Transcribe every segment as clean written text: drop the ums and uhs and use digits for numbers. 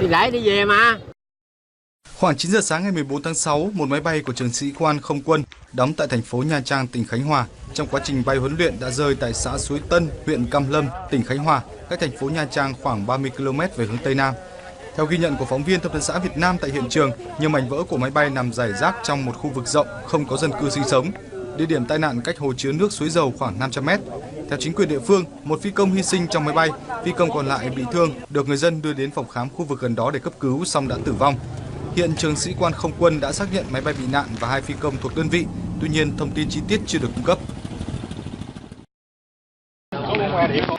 Đi gãy đi về mà. Khoảng 9 giờ sáng ngày 14 tháng 6, một máy bay của trường sĩ quan không quân đóng tại thành phố Nha Trang, tỉnh Khánh Hòa trong quá trình bay huấn luyện đã rơi tại xã Suối Tân, huyện Cam Lâm, tỉnh Khánh Hòa, cách thành phố Nha Trang khoảng 30 km về hướng Tây Nam. Theo ghi nhận của phóng viên Thông tấn xã Việt Nam tại hiện trường, nhiều mảnh vỡ của máy bay nằm rải rác trong một khu vực rộng không có dân cư sinh sống. Địa điểm tai nạn cách hồ chứa nước Suối Dầu khoảng 500 mét. Theo chính quyền địa phương, một phi công hy sinh trong máy bay, phi công còn lại bị thương, được người dân đưa đến phòng khám khu vực gần đó để cấp cứu, song đã tử vong. Hiện trường sĩ quan không quân đã xác nhận máy bay bị nạn và 2 phi công thuộc đơn vị, tuy nhiên thông tin chi tiết chưa được cung cấp.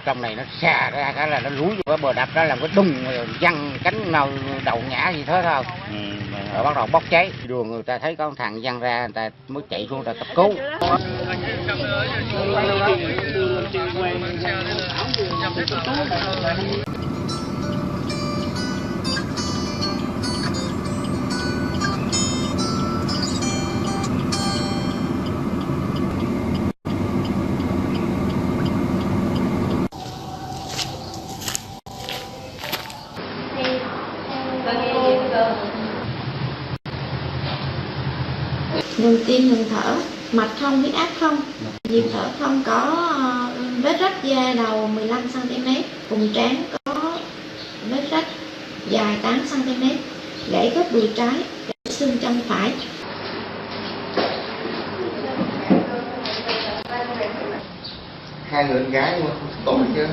Trong này nó xà ra cái là nó lún vào bờ đập, đó làm cái đùng văng cánh nào đầu ngã gì thế thôi. Rồi bắt đầu bốc cháy. Đường người ta thấy có con thằng văng ra, người ta mới chạy xuống, người ta cấp cứu. Ngừng tim, ngừng thở, mạch không, huyết áp không, nhịp thở không, có vết rách da đầu 15 cm, vùng trán có vết rách dài 8 cm, gãy khớp đùi trái, gãy xương chân phải. Hai người con gái luôn, tội chứ.